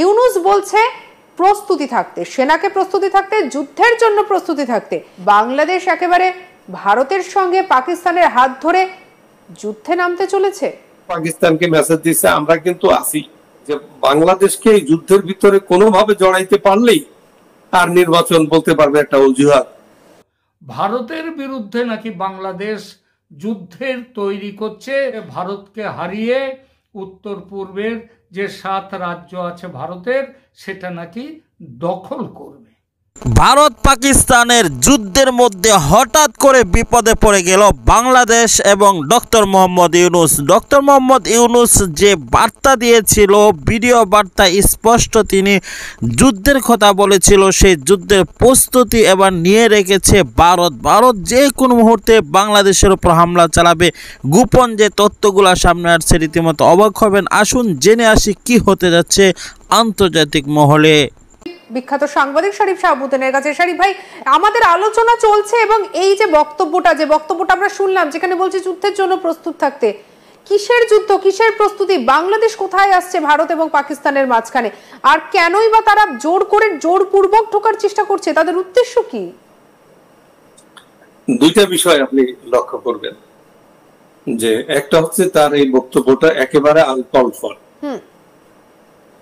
ইউনূস বলছে প্রস্তুতি থাকতে, সেনাকে প্রস্তুতি থাকতে, যুদ্ধের জন্য প্রস্তুতি থাকতে। বাংলাদেশ একেবারে ভারতের সঙ্গে পাকিস্তানের হাত ধরে যুদ্ধে নামতে চলেছে। পাকিস্তানকে মেসেজ দিচ্ছে আমরা কিন্তু আছি, যে বাংলাদেশকে এই যুদ্ধের ভিতরে কোনোভাবে জড়াইতে পারলেই আর নির্বাচন বলতে পারবে একটা অজুহাত। ভারতের বিরুদ্ধে নাকি বাংলাদেশ যুদ্ধের তৈরি করছে, ভারতকে হারিয়ে উত্তর পূর্বের যে 7 রাজ্য আছে ভারতের সেটা নাকি দখল করবে। ভারত পাকিস্তানের যুদ্ধের মধ্যে হঠাৎ করে বিপদে পড়ে গেল বাংলাদেশ এবং ডক্টর মোহাম্মদ ইউনূস। ডক্টর মোহাম্মদ ইউনূস যে বার্তা দিয়েছিল, ভিডিও বার্তা স্পষ্ট তিনি যুদ্ধের কথা বলেছিল, সেই যুদ্ধের প্রস্তুতি এবার নিয়ে রেখেছে ভারত। ভারত যে কোনো মুহূর্তে বাংলাদেশের উপর হামলা চালাবে। গোপন যে তথ্যগুলো সামনে আসছে রীতিমতো অবাক হবেন। আসুন জেনে আসি কি হতে যাচ্ছে আন্তর্জাতিক মহলে। বিখ্যাত সাংবাদিক শরীফ শাহাবুদ্দিনের কাছে। শরীফ ভাই, আমাদের আলোচনা চলছে এবং এই যে বক্তব্যটা আমরা শুনলাম, যেখানে বলছে যুদ্ধের জন্য প্রস্তুত থাকতে, কিসের যুদ্ধ, কিসের প্রস্তুতি? বাংলাদেশ কোথায় আসছে ভারত এবং পাকিস্তানের মাঝখানে? আর কেনই বা তারা জোরপূর্বক ঢোকার চেষ্টা করছে? তাদের উদ্দেশ্য কি? দুইটা বিষয় আপনি লক্ষ্য করবেন, যে একটা হচ্ছে তার এই বক্তব্যটা একেবারে আনকল ফর।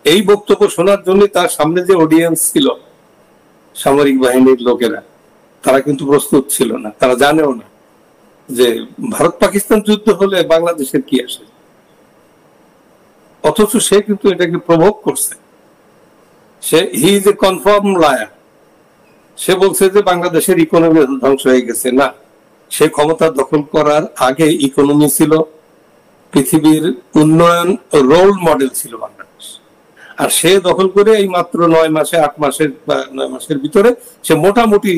এই বক্তব্য শোনার জন্য তার সামনে যে অডিয়েন্স ছিল সামরিক বাহিনীর লোকেরা, তারা কিন্তু প্রস্তুত ছিল না, তারা জানেও না যে ভারত পাকিস্তান যুদ্ধ হলে বাংলাদেশের কি আসে। অথচ সে কিন্তু এটাকে প্রভোগ করছে। He is a confirm liar. সে বলছে যে বাংলাদেশের ইকোনমি ধ্বংস হয়ে গেছে। না, সে ক্ষমতা দখল করার আগে ইকোনমি ছিল পৃথিবীর উন্নয়ন রোল মডেল ছিল বাংলাদেশ। আর সে দখল করে এই মাত্র 9 মাসে 8 মাসের বা 9 মাসের ভিতরে সে মোটামুটি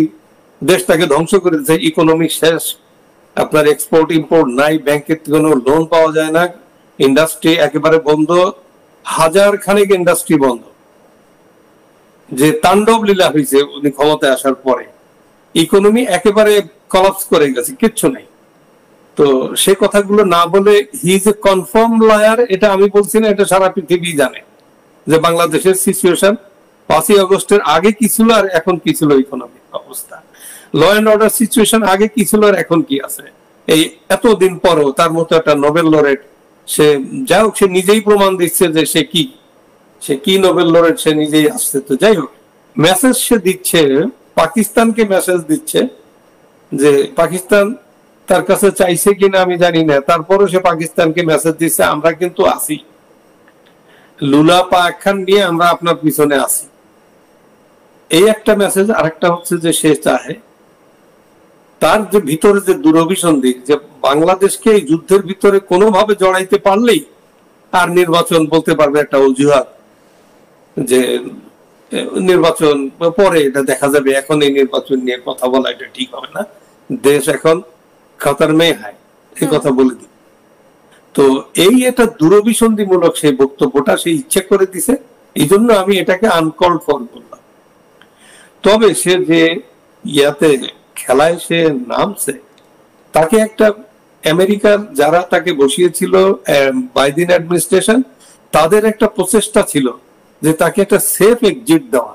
দেশটাকে ধ্বংস করে দিয়েছে। ইকোনমি শেষ, আপনার এক্সপোর্ট ইম্পোর্ট নাই, ব্যাংকের কোনো লোন পাওয়া যায় না, ইন্ডাস্ট্রি একেবারে বন্ধ, 1000 খানেক ইন্ডাস্ট্রি বন্ধ। যে তাণ্ডব লীলা হয়েছে উনি ক্ষমতায় আসার পরে, ইকোনমি একেবারে কলাপস করে গেছে, কিচ্ছু নেই। তো সে কথাগুলো না বলে হি ইজ এ কনফার্ম লায়ার, এটা আমি বলছি না, এটা সারা পৃথিবী জানে যে বাংলাদেশের সিচুয়েশন 5ই আগস্টের আগে কি ছিল আর এখন কি ছিল ইকোনমিক অবস্থা, ল এন্ড অর্ডার সিচুয়েশন আগে কি ছিল আর এখন কি আছে। এই এতদিন পরও তার মতো একটা নোবেল লরেট, সে যাই হোক সে নিজেই প্রমাণ দিচ্ছে যে সে কি নোবেল লরেট, সে নিজেই আসছে। তো যাই হোক, মেসেজ সে দিচ্ছে, পাকিস্তানকে মেসেজ দিচ্ছে, যে পাকিস্তান তার কাছে চাইছে কিনা আমি জানি না, তারপরও সে পাকিস্তানকে মেসেজ দিচ্ছে আমরা কিন্তু আছি, লুলা পাখান নিয়ে আমরা আপনার পিছনে আছি। এই একটা মেসেজ। আরেকটা হচ্ছে যে সে চাহে তার যে ভিতরে যে দুরভিসন্ধি, যে বাংলাদেশকে এই যুদ্ধের ভিতরে কোনোভাবে জড়াইতে পারলেই আর নির্বাচন বলতে পারবে একটা অজুহাত, যে নির্বাচন পরে এটা দেখা যাবে, এখন এই নির্বাচন নিয়ে কথা বলা এটা ঠিক হবে না, দেশ এখন খাতার মেয়ে হয়, এই কথা বলে দিই। তো এই একটা দুরভিসন্ধিমূলক সেই বক্তব্যটা সে ইচ্ছে করে দিছে, এই জন্য আমি এটাকে আনকল ফর করলাম। তবে সে যে ইয়াতে খেলায় সে নামছে, তাকে একটা আমেরিকার যারা তাকে বসিয়েছিল বাইডেন অ্যাডমিনিস্ট্রেশন, তাদের একটা প্রচেষ্টা ছিল যে তাকে একটা সেফ এক্সিট দেওয়া,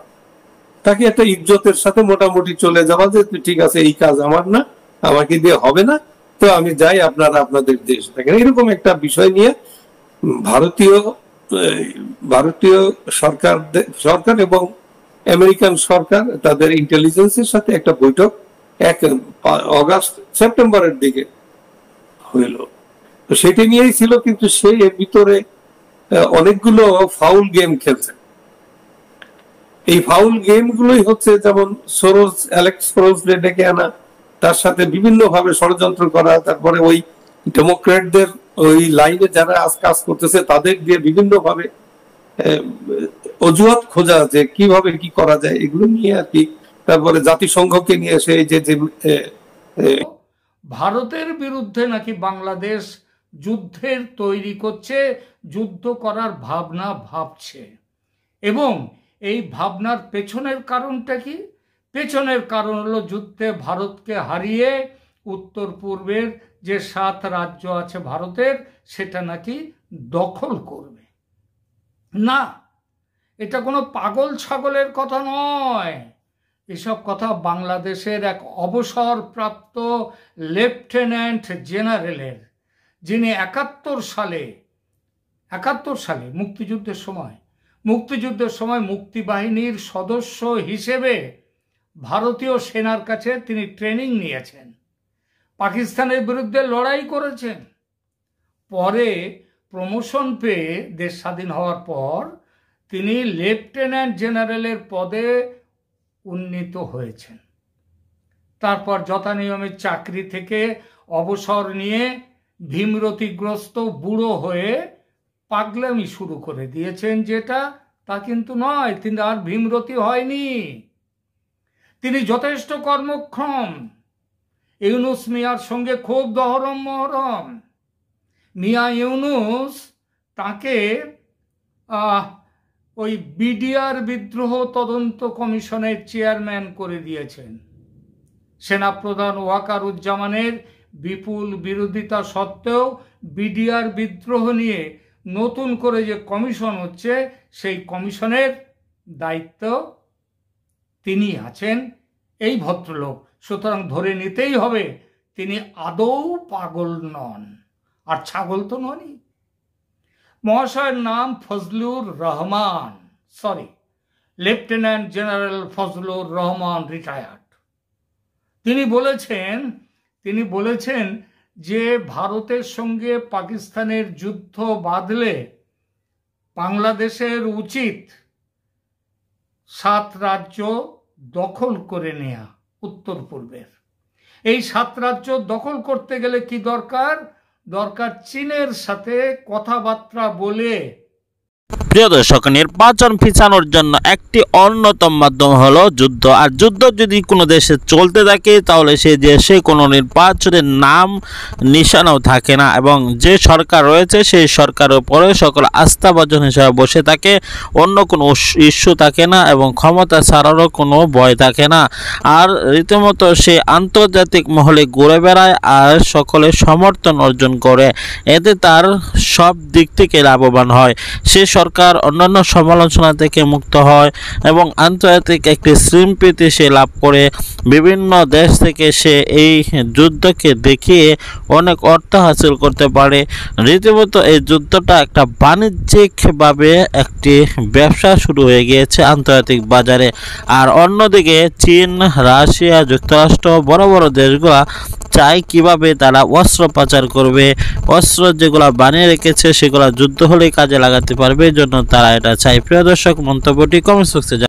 তাকে একটা ইজ্জতের সাথে মোটামুটি চলে যাওয়া, যে ঠিক আছে এই কাজ আমার না, আমাকে দিয়ে হবে না, তো আমি যাই, আপনারা আপনাদের দেশ দেখেন। এরকম একটা বিষয় নিয়ে ভারতীয় সরকার এবং আমেরিকান সরকার তাদের ইন্টেলিজেন্সের সাথে একটা বৈঠক সেপ্টেম্বরের দিকে হইল। তো সেটি নিয়েই ছিল, কিন্তু সে এর ভিতরে অনেকগুলো ফাউল গেম খেলছে। এই ফাউল গেম গুলোই হচ্ছে যেমন অ্যালেক্স সোরোস ডেকে আনা, তার সাথে বিভিন্ন ভাবে ষড়যন্ত্র করা, তারপরে ওই ডেমোক্রেটদের ওই লাইনে যারা কাজ করতেছে তাদের দিয়ে বিভিন্ন ভাবে অজুহাত খোঁজা, যে কিভাবে কি করা যায়, এগুলো নিয়ে আর কি। তারপরে জাতিসংঘকে নিয়ে এসে যে ভারতের বিরুদ্ধে নাকি বাংলাদেশ যুদ্ধের তৈরি করছে, যুদ্ধ করার ভাবনা ভাবছে। এবং এই ভাবনার পেছনের কারণটা কি? পেছনের কারণ হলো যুদ্ধে ভারতকে হারিয়ে উত্তর পূর্বের যে 7 রাজ্য আছে ভারতের সেটা নাকি দখল করবে। না, এটা কোনো পাগল ছাগলের কথা নয়, এসব কথা বাংলাদেশের এক অবসরপ্রাপ্ত লেফটেন্যান্ট জেনারেলের, যিনি 71 সালে মুক্তিযুদ্ধের সময় মুক্তিবাহিনীর সদস্য হিসেবে ভারতীয় সেনার কাছে তিনি ট্রেনিং নিয়েছেন, পাকিস্তানের বিরুদ্ধে লড়াই করেছেন। পরে প্রমোশন পেয়ে দেশ স্বাধীন হওয়ার পর তিনি লেফটেন্যান্ট জেনারেলের পদে উন্নীত হয়েছেন। তারপর যথানিয়মে চাকরি থেকে অবসর নিয়ে ভীমরতিগ্রস্ত বুড়ো হয়ে পাগলামি শুরু করে দিয়েছেন, যেটা তা কিন্তু নয়। তিনি আর ভীমরতি হয়নি, তিনি যথেষ্ট কর্মক্ষম। ইউনুস মিয়ার সঙ্গে খুব দহরম মহরম। মিয়া ইউনুস তাকে ওই বিডিআর বিদ্রোহ তদন্ত কমিশনের চেয়ারম্যান করে দিয়েছেন। সেনাপ্রধান ওয়াকারুজ্জামানের বিপুল বিরোধিতা সত্ত্বেও বিডিআর বিদ্রোহ নিয়ে নতুন করে যে কমিশন হচ্ছে, সেই কমিশনের দায়িত্ব তিনি আছেন এই ভদ্রলোক। সুতরাং ধরে নিতেই হবে তিনি আদৌ পাগল নন, আর ছাগল তো ননই। মহাশয়ের নাম Fazlur Rahman, lieutenant general Fazlur Rahman, retired. তিনি বলেছেন যে ভারতের সঙ্গে পাকিস্তানের যুদ্ধ বাঁধলে বাংলাদেশের উচিত 7 রাজ্য দখল করে নেয়া উত্তর পূর্বের। এই 7 রাজ্য দখল করতে গেলে কি দরকার? চীনের সাথে কথাবার্তা বলে। প্রিয় দর্শক, নির্বাচন পিছানোর জন্য একটি অন্যতম মাধ্যম হলো যুদ্ধ। আর যুদ্ধ যদি কোনো দেশে চলতে থাকে তাহলে সেই দেশে কোনো নির্বাচনের নাম নিশানাও থাকে না, এবং যে সরকার রয়েছে সেই সরকারের উপরে সকল আস্থাভাজন হিসাবে বসে থাকে, অন্য কোনো ইস্যু থাকে না এবং ক্ষমতা ছাড়ারও কোনো ভয় থাকে না। আর রীতিমতো সে আন্তর্জাতিক মহলে ঘুরে বেড়ায় আর সকলে সমর্থন অর্জন করে, এতে তার সব দিক থেকে লাভবান হয়। সে সরকার অন্যান্য সমালোচনা থেকে মুক্ত হয় এবং আন্তর্জাতিক একটি স্বীকৃতি সে লাভ করে। বিভিন্ন দেশ থেকে সে এই যুদ্ধকে দেখিয়ে অনেক অর্থ হাসিল করতে পারে। রীতিমতো এই যুদ্ধটা একটা বাণিজ্যিকভাবে একটি ব্যবসা শুরু হয়ে গিয়েছে আন্তর্জাতিক বাজারে। আর অন্যদিকে চীন, রাশিয়া, যুক্তরাষ্ট্র, বড় বড় দেশগুলা চায় কিভাবে তারা অস্ত্র পাচার করবে, অস্ত্র যেগুলো বানিয়ে রেখেছে সেগুলো যুদ্ধ হলেই কাজে লাগাতে পারবে, এই জন্য তারা এটা চায়। প্রিয় দর্শক, মন্তব্যটি কমেন্ট বক্সে